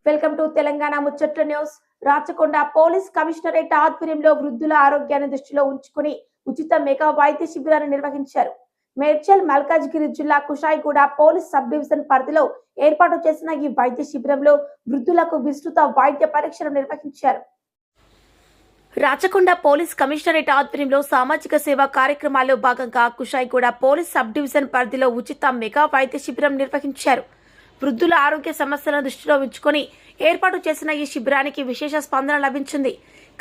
Welcome to Telangana ముచ్చట్ల news. Rachakonda police commissionerate ఆధ్వర్యంలో వృద్ధుల ఆరోగ్యాన్ని దృష్టిలో ఉంచుకుని ఉచిత మెగా వైద్య శిబిరాన్ని నిర్వహించారు. మేడ్చల్ మల్కాజ్గిరి జిల్లా కుషాయిగూడ పోలీస్ సబ్ డివిజన్ పరిధిలో ఏర్పాటు చేసిన ఈ వైద్య శిబిరంలో వృద్ధులకు విస్తృత వైద్య పరీక్షలు నిర్వహించారు. రాచకొండ పోలీస్ కమిషనరేట్ ఆధ్వర్యంలో సామాజిక సేవా కార్యక్రమాల్లో భాగంగా కుషాయిగూడ పోలీస్ సబ్ డివిజన్ పరిధిలో ఉచిత మెగా వైద్య శిబిరం నిర్వహించారు. వృద్ధుల ఆరోగ్య సమస్యలను దృష్టిలో ఉంచుకొని ఏర్పాటు చేసిన ఈ శిబిరానికి విశేష స్పందన లభించింది.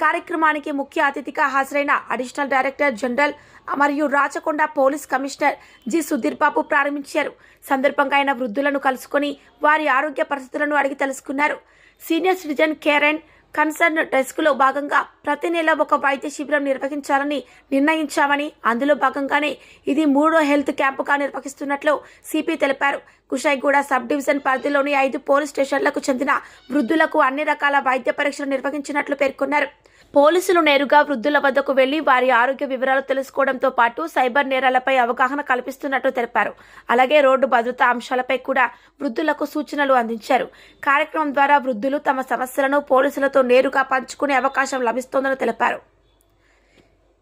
కార్యక్రమానికి ముఖ్య అతిథిగా హాజరైన అడిషనల్ డైరెక్టర్ జనరల్ మరియు Rachakonda police commissioner G Sudheer Babu ప్రారంభించారు. సందర్భంగా ఆయన వృద్ధులను కలుసుకొని వారి ఆరోగ్య పరిస్థితులను అడిగి తెలుసుకున్నారు. Senior citizen care and concern desk లో భాగంగా ప్రతి నెల ఒక వైద్య శిబిరం నిర్వహించాలని నిర్ణయించామని, అందులో భాగంగానే ఇది 3వ హెల్త్ క్యాంపుగా నిర్వహిస్తున్నట్లు సిపి తెలిపారు. కుషాయిగూడ సబ్ డివిజన్ పరిధిలోని 5 పోలీస్ స్టేషన్లకు చెందిన వృద్ధులకు అన్ని రకాల వైద్య పరీక్షలు నిర్వహించినట్లు పేర్కొన్నారు. పోలీసులు నేరుగా వృద్ధుల వద్దకు వెళ్లి వారి ఆరోగ్య వివరాలు తెలుసుకోవడంతో పాటు సైబర్ నేరాలపై అవగాహన కల్పిస్తున్నట్లు తెలిపారు. అలాగే రోడ్డు భద్రతా అంశాలపై కూడా వృద్ధులకు సూచనలు అందించారు. కార్యక్రమం ద్వారా వృద్ధులు తమ సమస్యలను పోలీసులతో నేరుగా పంచుకునే అవకాశం లభిస్తోందని తెలిపారు.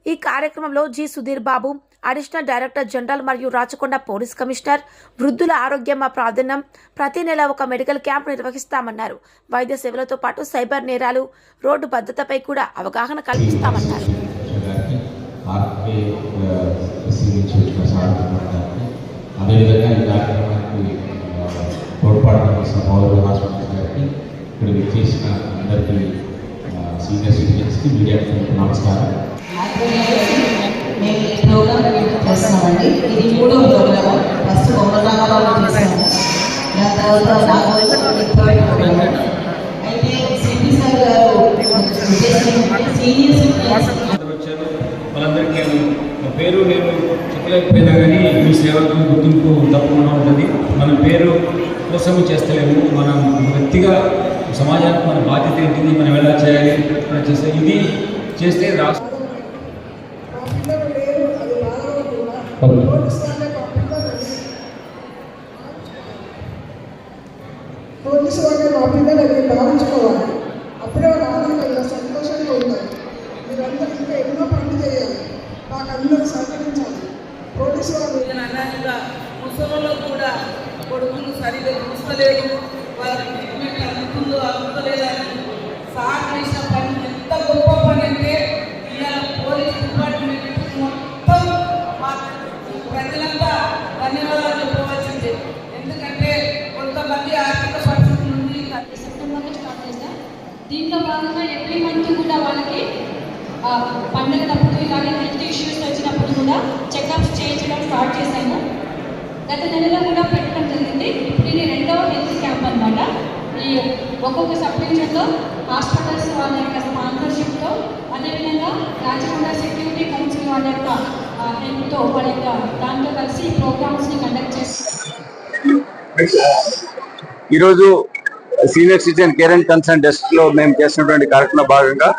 ఈ కార్యక్రమంలో జి సుధీర్ బాబు, అడిషనల్ డైరెక్టర్ జనరల్ మరియు రాచకొండ పోలీస్ కమిషనర్, వృద్ధుల ఆరోగ్యం మా ప్రాధాన్యం, ప్రతి నెల ఒక మెడికల్ క్యాంప్ నిర్వహిస్తామన్నారు. వైద్య సేవలతో పాటు సైబర్ నేరాలు, రోడ్డు భద్రతపై కూడా అవగాహన కల్పిస్తామన్నారు. మేము ఈ ప్రోగ్రామ్ చేస్తున్నామండి. ఇది 3వ ప్రోగ్రాము. ఫస్ట్ బొమ్మరామాలో చేసాము, దాని తర్వాత థర్డ్ ప్రోగ్రామ్. అయితే సిపి సార్ గారు సీనియర్ వచ్చారు. వాళ్ళందరికీ మా పేరు నేను చెప్పలేకపోయినా కానీ మీ సేవకు గుర్తింపు తప్పకుండా ఉంటుంది. మన పేరు కోసం చేస్తలేము, మనం వ్యక్తిగా సమాజానికి మన బాధ్యత ఏంటిది, మనం ఎలా చేయాలి చేస్తే ఇది చేస్తే రాష్ట్ర పోలీసు వాళ్ళని మా పిల్లలని భావించుకోవాలి. అప్పుడే వాళ్ళు ఆనందంగా సంతోషంగా ఉంటారు. మీరందరూ ఇంకా ఎన్నో పనులు చేయాలి, మాకు అందరూ సహకరించాలి. పోలీసు వాళ్ళు అన్నట్టుగా ముసలిలో కూడా కొడుకులు సరిగ్గా చూస్తలేదు, వాళ్ళకి ట్రీట్మెంట్ అందుతుందో అందుతలేదని సహకరించిన పని ఎంత గొప్ప పని అంటే ఇవాళ పోలీస్ డిపార్ట్మెంట్ మొత్తం ప్రజలంతా ధన్యవాదాలు చెప్పవలసిందే. ఎందుకంటే కొంతమంది ఆర్థిక పరిస్థితి నుండి సెప్టెంబర్లో స్టార్ట్ చేశాం. దీంట్లో భాగంగా ఎవ్రీ మంత్ కూడా వాళ్ళకి పండుగలప్పుడు ఇలాగే హెల్త్ ఇష్యూస్ వచ్చినప్పుడు కూడా చెకప్స్ చేయించడం స్టార్ట్ చేశాము. గత నెలలో కూడా పెట్టడం జరిగింది. ఇప్పుడు ఇది 2వ హెల్త్ క్యాంప్ అనమాట. ఈ ఒక్కొక్క సబ్ డివిజన్లో హాస్పిటల్స్ వాళ్ళ యొక్క స్పాన్సర్షిప్తో, అదేవిధంగా రాచకొండ సెక్యూరిటీ కౌన్సిల్ వాళ్ళ యొక్క హెల్ప్తో వాళ్ళ యొక్క దాంతో కలిసి ఈ ప్రోగ్రామ్స్ని కండక్ట్ చేస్తారు. ఈరోజు senior citizen care and concern desk లో మేము చేసినటువంటి కార్యక్రమంలో భాగంగా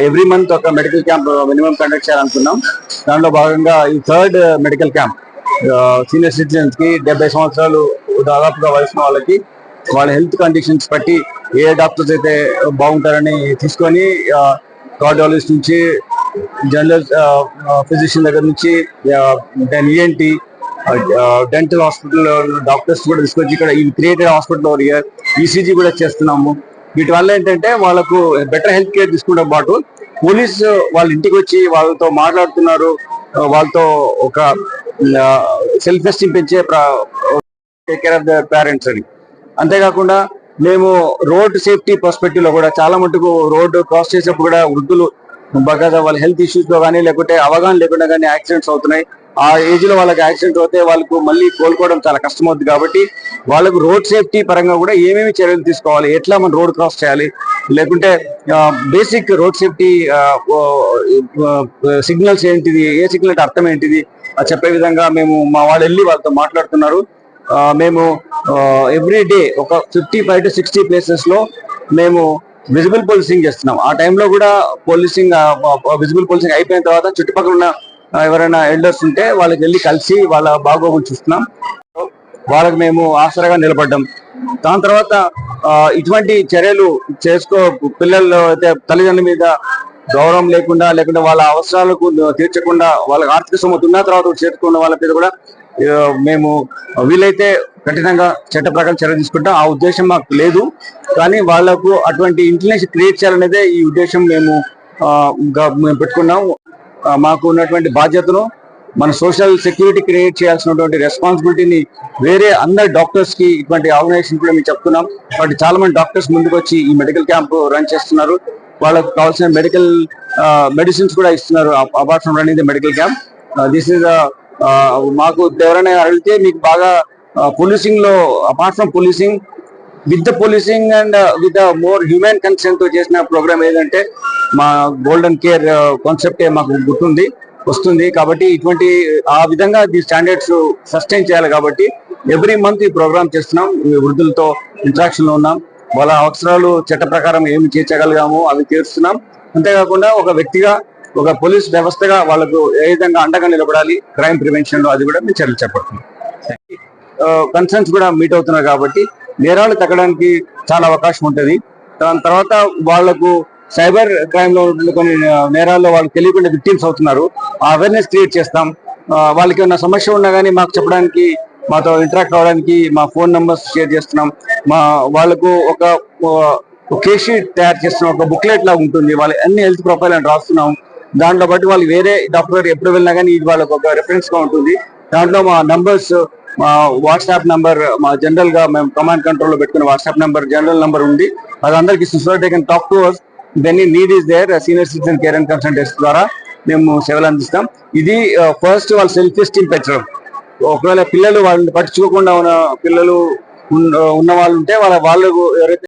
ఎవ్రీ మంత్ ఒక మెడికల్ క్యాంప్ మినిమం కండక్ట్ చేయాలనుకున్నాం. దాంట్లో భాగంగా ఈ 3rd medical camp senior citizens కి 70 సంవత్సరాలు దాదాపుగా వయసున్న వాళ్ళకి వాళ్ళ హెల్త్ కండిషన్స్ బట్టి ఏ డాక్టర్స్ అయితే బాగుంటారని తీసుకొని కార్డియాలజిస్ట్ నుంచి జనరల్ ఫిజిషియన్ దగ్గర నుంచి ENT డెంటల్ హాస్పిటల్ డాక్టర్స్ కూడా తీసుకొచ్చి ఇక్కడ ఈ created hospital over year ECG కూడా చేస్తున్నాము. వీటి వల్ల ఏంటంటే వాళ్ళకు బెటర్ హెల్త్ కేర్ తీసుకుంటే పాటు పోలీస్ వాళ్ళ ఇంటికి వచ్చి వాళ్ళతో మాట్లాడుతున్నారు, వాళ్ళతో ఒక సెల్ఫ్ ఎస్టీమ్ పెంచే take care of the parents అని. అంతేకాకుండా మేము రోడ్ సేఫ్టీ పర్స్పెక్టివ్ లో కూడా చాలా మటుకు రోడ్డు క్రాస్ చేసేప్పుడు కూడా వృద్ధులు బాగా వాళ్ళ హెల్త్ ఇష్యూస్ లో కానీ లేకుంటే అవగాహన లేకుండా కానీ యాక్సిడెంట్స్ అవుతున్నాయి. ఆ ఏజ్ లో వాళ్ళకి యాక్సిడెంట్ అవుతే వాళ్ళకు మళ్ళీ కోలుకోవడం చాలా కష్టం అవుతుంది. కాబట్టి వాళ్ళకు రోడ్ సేఫ్టీ పరంగా కూడా ఏమేమి చర్యలు తీసుకోవాలి, ఎట్లా మనం రోడ్ క్రాస్ చేయాలి, లేకుంటే బేసిక్ రోడ్ సేఫ్టీ సిగ్నల్స్ ఏంటిది, ఏ సిగ్నల్ అర్థం ఏంటిది చెప్పే విధంగా మేము మా వాళ్ళు వెళ్ళి వాళ్ళతో మాట్లాడుతున్నారు. మేము ఎవ్రీ డే ఒక 55 to 60 ప్లేసెస్ లో మేము విజిబుల్ పోలీసింగ్ చేస్తున్నాం. ఆ టైంలో కూడా పోలీసింగ్ విజిబుల్ పోలీసింగ్ అయిపోయిన తర్వాత చుట్టుపక్కల ఉన్న ఎవరైనా ఎల్డర్స్ ఉంటే వాళ్ళకి వెళ్ళి కలిసి వాళ్ళ బాగోగులు చూస్తున్నాం. వాళ్ళకి మేము ఆసరాగా నిలబడ్డాం. దాని తర్వాత ఇటువంటి చర్యలు పిల్లలు అయితే తల్లిదండ్రుల మీద గౌరవం లేకుండా వాళ్ళ అవసరాలకు తీర్చకుండా వాళ్ళకి ఆర్థిక స్తోమత ఉన్న తర్వాత చేర్చుకున్న వాళ్ళ మీద కూడా మేము వీలైతే కఠినంగా చట్ట ప్రకారం చర్య తీసుకుంటాం. ఆ ఉద్దేశం మాకు లేదు, కానీ వాళ్లకు అటువంటి ఇంక్లినేషన్ క్రియేట్ చేయాలనేదే ఈ ఉద్దేశం మేము పెట్టుకున్నాం. మాకు ఉన్నటువంటి బాధ్యతను, మన సోషల్ సెక్యూరిటీ క్రియేట్ చేయాల్సినటువంటి రెస్పాన్సిబిలిటీని వేరే అందరు డాక్టర్స్ కి, ఇటువంటి ఆర్గనైజేషన్ కూడా మేము చెప్తున్నాం. కాబట్టి చాలా మంది డాక్టర్స్ ముందుకు వచ్చి ఈ మెడికల్ క్యాంప్ రన్ చేస్తున్నారు. వాళ్ళకు కావాల్సిన మెడిసిన్స్ కూడా ఇస్తున్నారు. Apart from running the medical camp, this is మాకు ఎవరైనా అడిగితే మీకు బాగా పోలీసింగ్ లో, apart from policing, with the policing and with the more human concern తో చేసిన ప్రోగ్రామ్ ఏదంటే మా గోల్డెన్ కేర్ కాన్సెప్టే మాకు వస్తుంది. కాబట్టి ఇటువంటి ఆ విధంగా ఈ స్టాండర్డ్స్ సస్టైన్ చేయాలి. కాబట్టి ఎవ్రీ మంత్ ఈ ప్రోగ్రామ్ చేస్తున్నాం. వృద్ధులతో ఇంట్రాక్షన్ లో ఉన్నాం. వాళ్ళ అవసరాలు చట్ట ప్రకారం ఏమి తీర్చగలిగామో అవి తీరుస్తున్నాం. అంతేకాకుండా ఒక వ్యక్తిగా, ఒక పోలీస్ వ్యవస్థగా వాళ్ళకు ఏ విధంగా అండగా నిలబడాలి క్రైమ్ ప్రివెన్షన్ లో, అది కూడా మేము చర్యలు చేపడుతున్నాం. కన్సర్న్స్ కూడా మీట్ అవుతున్నారు కాబట్టి నేరాలు తగ్గడానికి చాలా అవకాశం ఉంటుంది. దాని తర్వాత వాళ్లకు సైబర్ క్రైమ్ లో కొన్ని నేరాల్లో వాళ్ళకి తెలియకుండా విక్టిమ్స్ అవుతున్నారు. ఆ అవేర్నెస్ క్రియేట్ చేస్తాం. వాళ్ళకి ఏమైనా సమస్య ఉన్నా కానీ మాకు చెప్పడానికి, మాతో ఇంటరాక్ట్ అవ్వడానికి మా ఫోన్ నంబర్స్ షేర్ చేస్తున్నాం. వాళ్ళకు ఒక కేస్ షీట్ తయారు చేస్తున్నాం. ఒక బుక్లెట్ లాగా ఉంటుంది. వాళ్ళ అన్ని హెల్త్ ప్రొఫైల్ అని రాస్తున్నాం. దాంట్లో బట్టి వాళ్ళు వేరే డాక్టర్ ఎప్పుడు వెళ్ళినా కానీ ఇది వాళ్ళకు ఒక రెఫరెన్స్ గా ఉంటుంది. దాంట్లో మా నంబర్స్, మా వాట్సాప్ నంబర్, మా జనరల్ గా మేము కమాండ్ కంట్రోల్ లో పెట్టుకున్న వాట్సాప్ నంబర్, జనరల్ నంబర్ ఉంది. అది అందరికి they can talk to us. Any need is there. Senior citizen care and concern desk ద్వారా మేము సేవలు అందిస్తాం. ఇది ఫస్ట్ వాళ్ళ సెల్ఫ్ ఎస్టీమ్ పెంచడం. ఒకవేళ పిల్లలు వాళ్ళని పట్టించుకోకుండా ఉన్న పిల్లలు ఉన్న వాళ్ళు ఉంటే వాళ్ళకు ఎవరైతే